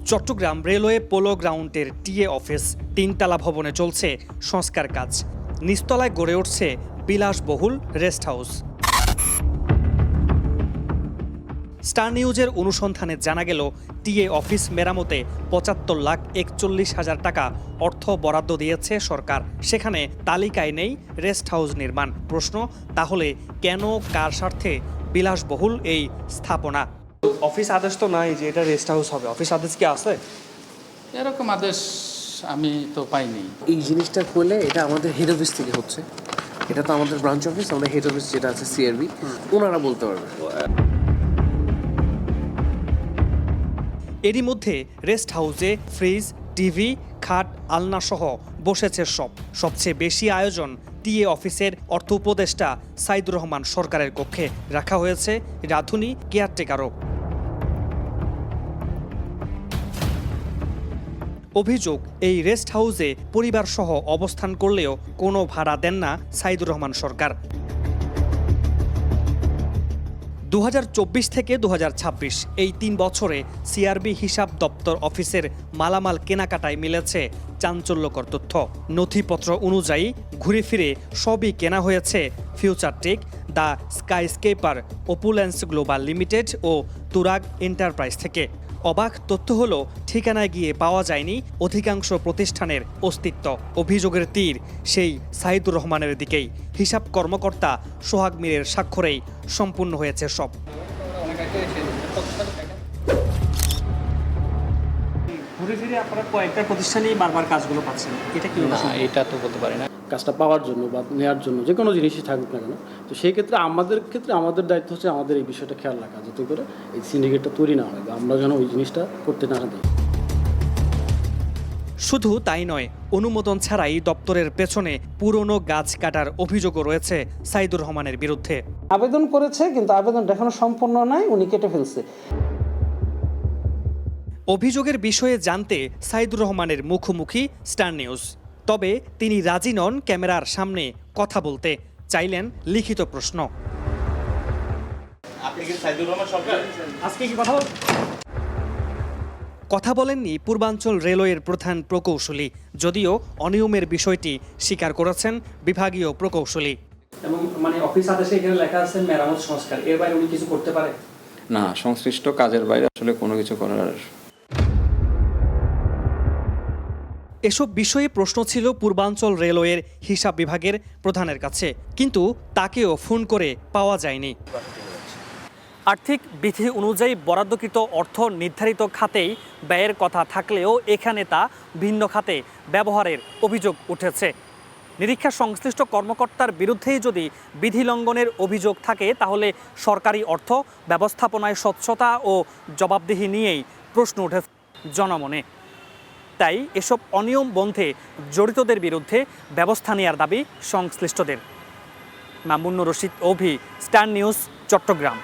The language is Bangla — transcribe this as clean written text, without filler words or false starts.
চট্টগ্রাম রেলওয়ে পোলো গ্রাউন্ডের টিএ অফিস তিনতলা ভবনে চলছে সংস্কার কাজ। নিচতলায় গড়ে উঠছে বিলাসবহুল রেস্ট হাউস। স্টার নিউজের অনুসন্ধানে জানা গেল টিএ অফিস মেরামতে ৭৫,৪১,০০০ টাকা অর্থ বরাদ্দ দিয়েছে সরকার। সেখানে তালিকায় নেই রেস্ট হাউস নির্মাণ। প্রশ্ন তাহলে কেন, কার স্বার্থে বিলাসবহুল এই স্থাপনা? অফিস আদেশ তো নাই যে এটা রেস্ট হাউস হবে। অফিস আদেশ কি আছে? এরকম আদেশ আমি তো পাইনি। এই জিনিসটা করলে এটা আমাদের হেড অফিস থেকে হচ্ছে। এটা তো আমাদের ব্রাঞ্চ অফিস, আমাদের হেড অফিস যেটা আছে সিআরবি, ওনারা বলতে পারবে। এরই মধ্যে রেস্ট হাউসে ফ্রিজ, টিভি, খাট, আলনা সহ বসেছে সব। সবচেয়ে বেশি আয়োজন টিএ অফিসের অর্থ উপদেষ্টা সাইদুর রহমান সরকারের কক্ষে। রাখা হয়েছে রাঁধুনি, কেয়ারটেকারও। অভিযোগ, এই রেস্ট হাউসে পরিবার সহ অবস্থান করলেও কোনো ভাড়া দেন না সাইদুর রহমান সরকার। ২০২৪ থেকে ২০২৬ এই ৩ বছরে সিআরবি হিসাব দপ্তর অফিসের মালামাল কেনাকাটায় মিলেছে চাঞ্চল্যকর তথ্য। নথিপত্র অনুযায়ী ঘুরে ফিরে সবই কেনা হয়েছে Futuretech, the Skyscraper, Opulence Global Limited ও তুরাগ এন্টারপ্রাইজ থেকে। অবাক তথ্য হলো, ঠিকানায় গিয়ে পাওয়া যায়নি অধিকাংশ প্রতিষ্ঠানের অস্তিত্ব। অভিযোগের তীর সেই সাইদুর রহমানের দিকেই। হিসাব কর্মকর্তা সোহাগ মীরের স্বাক্ষরেই সম্পূর্ণ হয়েছে সব। ঘুরে ফিরে আপনারা কয়েকটা প্রতিষ্ঠানেই বারবার কাজগুলো পাচ্ছেন, এটা কি? না, এটা তো বলতে পারি না। কাজটা পাওয়ার জন্য বা নেওয়ার জন্য যে কোনো জিনিসই থাকুক না কেন, তো সেই ক্ষেত্রে আমাদের দায়িত্ব হচ্ছে আমাদের এই বিষয়টা খেয়াল রাখা, যাতে করে এই সিন্ডিকেটটা তৈরি না হয় বা আমরা যেন ওই জিনিসটা করতে না দিই। শুধু তাই নয়, অনুমোদন ছাড়াই দপ্তরের পেছনে পুরনো গাছ কাটার অভিযোগও রয়েছে সাইদুর রহমানের বিরুদ্ধে। আবেদন করেছে, কিন্তু আবেদনটা এখনো সম্পূর্ণ নয়, উনি কেটে ফেলছে। অভিযোগের বিষয়ে জানতে সাইদুর রহমানের মুখোমুখি স্টার নিউজ। তবে তিনি রাজি নন ক্যামেরার সামনে কথা বলতে। চাইলেন লিখিত প্রশ্ন। কথা বলেননি পূর্বাঞ্চল রেলওয়ের প্রধান প্রকৌশলী, যদিও অনিয়মের বিষয়টি স্বীকার করেছেন বিভাগীয় প্রকৌশলী। এবং অফিস আদেশে এখানে লেখা আছে মেরামত সংস্কার, এর বাইরে উনি কিছু করতে পারে না। সংশ্লিষ্ট কাজের বাইরে আসলে কোনো কিছু করার। এসব বিষয়ে প্রশ্ন ছিল পূর্বাঞ্চল রেলওয়ের হিসাব বিভাগের প্রধানের কাছে, কিন্তু তাকেও ফোন করে পাওয়া যায়নি। আর্থিক বিধি অনুযায়ী বরাদ্দকৃত অর্থ নির্ধারিত খাতেই ব্যয়ের কথা থাকলেও এখানে তা ভিন্ন খাতে ব্যবহারের অভিযোগ উঠেছে। নিরীক্ষা সংশ্লিষ্ট কর্মকর্তার বিরুদ্ধেই যদি বিধি লঙ্ঘনের অভিযোগ থাকে, তাহলে সরকারি অর্থ ব্যবস্থাপনায় স্বচ্ছতা ও জবাবদিহি নিয়েই প্রশ্ন উঠেছে জনমনে। তাই এসব অনিয়ম বন্ধে জড়িতদের বিরুদ্ধে ব্যবস্থা নেওয়ার দাবি সংশ্লিষ্টদের। মামুনুর রশিদ, অভি, স্টার নিউজ, চট্টগ্রাম।